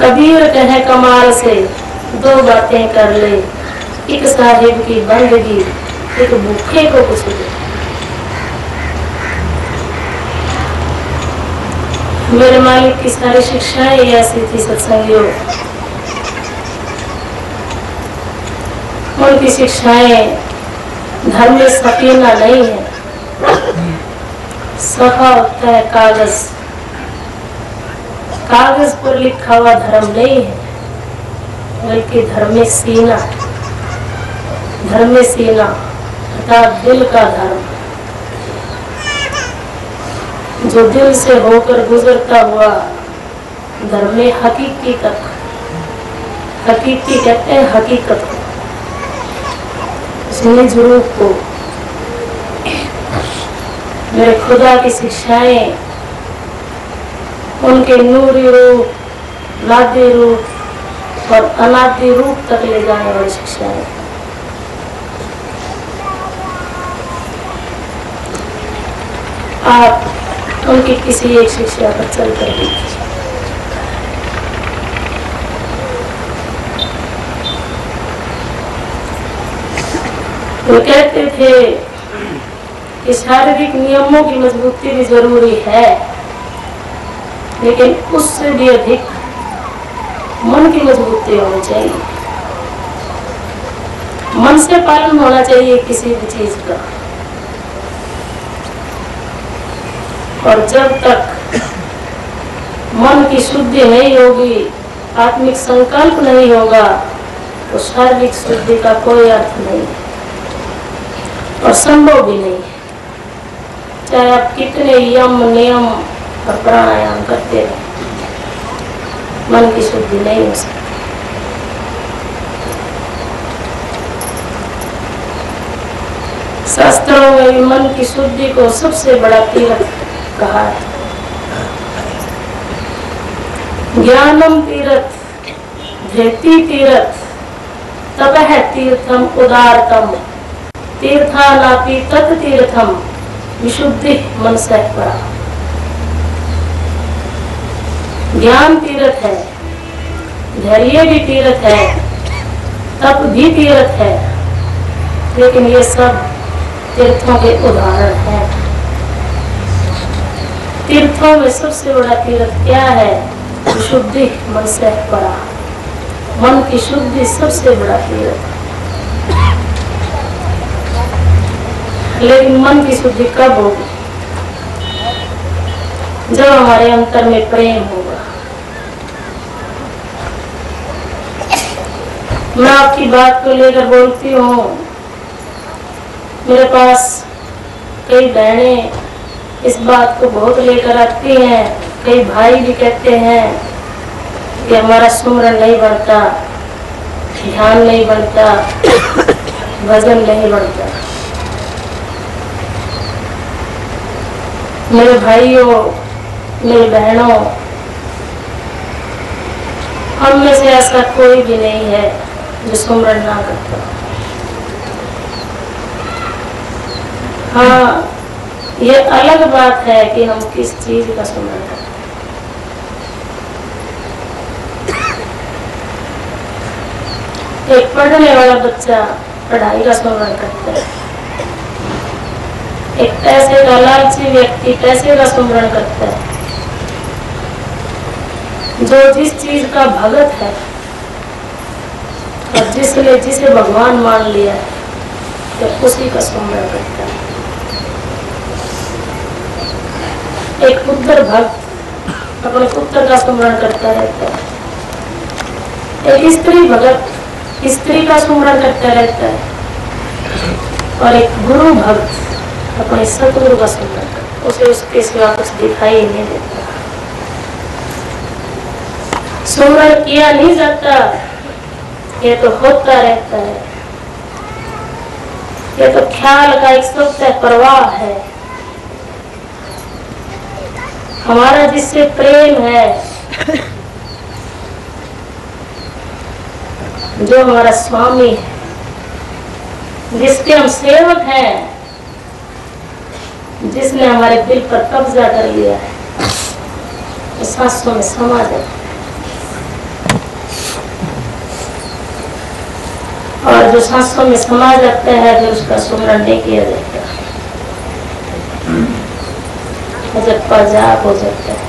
कबीर कहे कमाल से दो बातें कर ले, एक साहिब की बंदगी, एक भूखे को कुछ दे। मेरे मालिक की सारी शिक्षाएं ऐसी थी सत्संगियों, उनकी शिक्षाएं धर्म में सफीना नहीं है, सफा होता है कागज, कागज पर लिखा हुआ धर्म नहीं है, बल्कि धर्म में सीना, धर्म में सीना अर्थात दिल का धर्म, जो दिल से होकर गुजरता हुआ धर्म में हकीकी तक, हकीकी कहते हैं हकीकत को, उसमें जरूर को। मेरे खुदा की शिक्षाएं उनके नूरी रूप, नादी रूप और अनादि रूप तक ले जाने वाली शिक्षाएं। आप उनकी किसी एक शिक्षा पर चल कर देखिए, वो कहते थे कि शारीरिक नियमों की मजबूती भी जरूरी है, लेकिन उससे भी अधिक मन की मजबूती होनी चाहिए। मन से पालन होना चाहिए किसी भी चीज का, और जब तक मन की शुद्धि नहीं होगी, आत्मिक संकल्प नहीं होगा, तो शारीरिक शुद्धि का कोई अर्थ नहीं है और संभव भी नहीं है। चाहे आप कितने यम नियम और प्राणायाम करते रहे, मन की शुद्धि नहीं हो सकती। शास्त्रों में भी मन की शुद्धि को सबसे बड़ा तीर्थ कहा है। ज्ञानम तीर्थ, धृति तीर्थ, तपः तीर्थम उदारतम, तीर्थानापि तत् तीर्थम विशुद्धि मनसः परा। ज्ञान तीर्थ है, धैर्य भी तीर्थ है, तप भी तीर्थ है, लेकिन ये सब तीर्थों के उदाहरण हैं। तीर्थों में सबसे बड़ा तीर्थ क्या है? विशुद्धि मनसः परा, मन की शुद्धि सबसे बड़ा तीर्थ। लेकिन मन की शुद्धि कब होगी? जब हमारे अंतर में प्रेम होगा। मैं आपकी बात को लेकर बोलती हूँ, मेरे पास कई बहनें इस बात को बहुत लेकर आती हैं, कई भाई भी कहते हैं कि हमारा सुमरन नहीं बढ़ता, ध्यान नहीं बढ़ता, भजन नहीं बढ़ता। मेरे भाइयों, मेरी बहनों, हम में से ऐसा कोई भी नहीं है जो सुमरन ना करता। हाँ, ये अलग बात है कि हम किस चीज का सुमरन करते। एक पढ़ने वाला बच्चा पढ़ाई का सुमरन करता है, एक पैसे का लालची व्यक्ति पैसे का सुमरन करता है। जो जिस चीज का भगत है और जिसे भगवान मान लिया है, तो उसी का सुमरन करता है। एक पुत्र भक्त अपने पुत्र का सुमरन करता रहता है, एक स्त्री भगत स्त्री का सुमरन करता रहता है, और एक गुरु भक्त अपने सतगुरु का सुमरन करता है। उसे उसके सिवा कुछ दिखाई नहीं देता। सुमरन किया नहीं जाता, ये तो होता रहता है। ये तो ख्याल का एक स्वतः प्रवाह है। हमारा जिससे प्रेम है, जो हमारा स्वामी है, जिसके हम सेवक हैं, जिसने हमारे दिल पर कब्जा कर लिया है, तो सांसों में समा जाता है। और जो सांसों में समा जाता है फिर उसका सुमरण नहीं किया जाता, जपा जाप हो जाता है।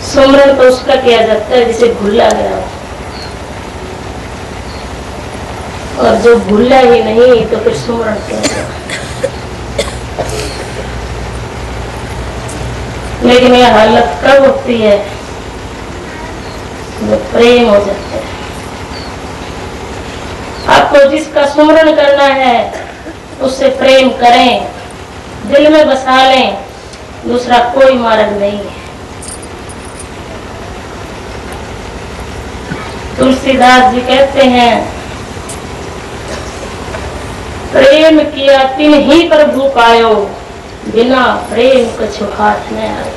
सुमरण तो उसका किया जाता है जिसे भूला गया हो, और जो भूला ही नहीं तो फिर सुमरण किया जाता। लेकिन यह हालत कब होती है? जब प्रेम हो जाता है। आपको जिसका सुमरण करना है उससे प्रेम करें, दिल में बसा लें, दूसरा कोई मार्ग नहीं है। तुलसीदास जी कहते हैं, प्रेम किया तिन ही प्रभु पायो, बिना प्रेम कछु हाथ न आए।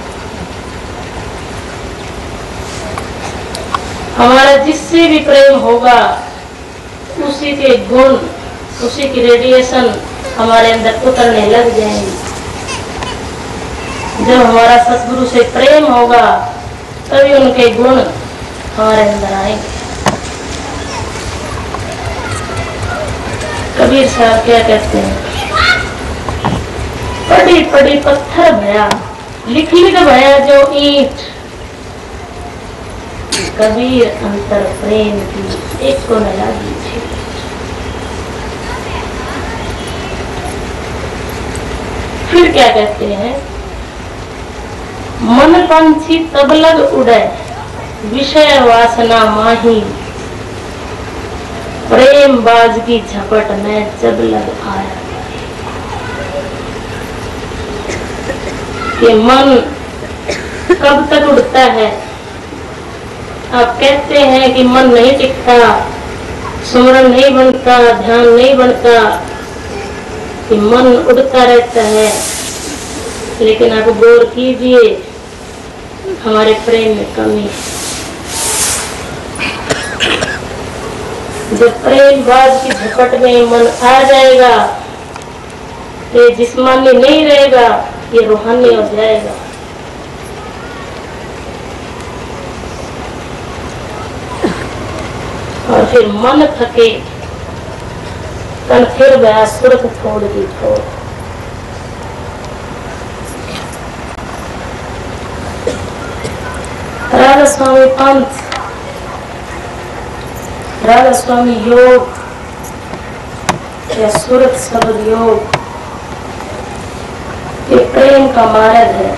हमारा जिससे भी प्रेम होगा उसी के गुण, उसी की रेडिएशन हमारे अंदर उतरने लग जाएंगी। जब हमारा सतगुरु से प्रेम होगा तभी उनके गुण हमारे अंदर आएंगे। कबीर साहब क्या कहते हैं, पड़ी पड़ी पत्थर भया, लिख लिख भया जो ईंट, कबीर अंतर प्रेम की एक को न लागी थी। फिर क्या कहते हैं, मन पंछी तब लग उड़े, विषय वासना माही, प्रेम बाज की झपट में जब लग आया। ये मन कब तक उड़ता है? आप कहते हैं कि मन नहीं टिकता, सुमरण नहीं बनता, ध्यान नहीं बनता, कि मन उड़ता रहता है। लेकिन आप गौर कीजिए, हमारे प्रेम में कमी है। जब प्रेम बाज की झपट में मन आ जाएगा तो ये जिस्मानी नहीं रहेगा, ये रूहानी हो जाएगा। और फिर मन थके तन फिर गया सुरत थोड़ दी थोड़। राधा स्वामी पंथ, राधा स्वामी योग या सूरत शब्द योग, ये प्रेम का मार्ग है,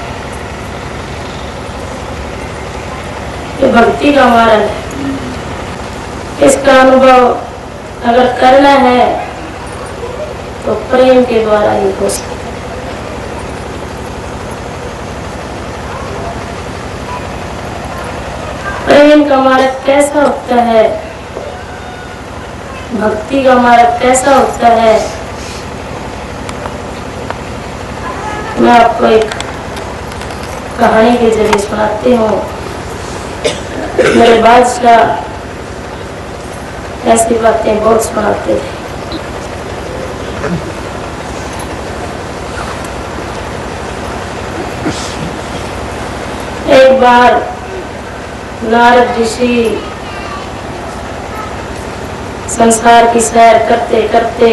ये भक्ति का मार्ग है। इसका अनुभव अगर करना है तो प्रेम के द्वारा ही हो सकता है। प्रेम का मार्ग कैसा होता है, भक्ति का मार्ग कैसा होता है, मैं आपको एक कहानी के जरिए सुनाती हूँ। मेरे बादशाह ऐसी बातें बहुत सुनाते थे। एक बार नारद ऋषि संसार की सैर करते करते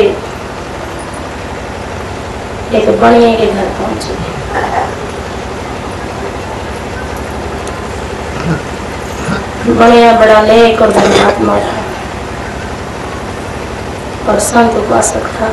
एक बनिए के घर पहुंचे। बनिया बड़ा नेक और धर्मात्मा था और संत उपासक था।